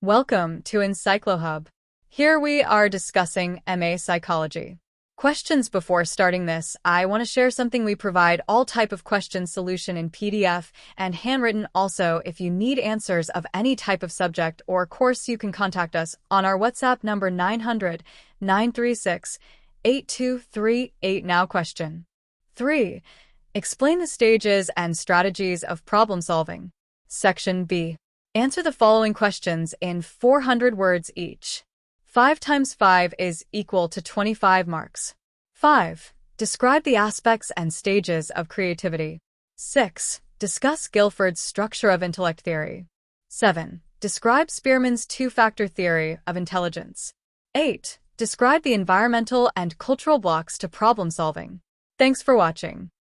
Welcome to EncycloHub. Here we are discussing MA Psychology. Questions. Before starting this, I want to share something. We provide all type of question solution in PDF and handwritten. Also, if you need answers of any type of subject or course, you can contact us on our WhatsApp number 900-936-8238. Now question 3. Explain the stages and strategies of problem solving. Section B. Answer the following questions in 400 words each. 5 times 5 is equal to 25 marks. 5. Describe the aspects and stages of creativity. 6. Discuss Guilford's structure of intellect theory. 7. Describe Spearman's two-factor theory of intelligence. 8. Describe the environmental and cultural blocks to problem solving. Thanks for watching.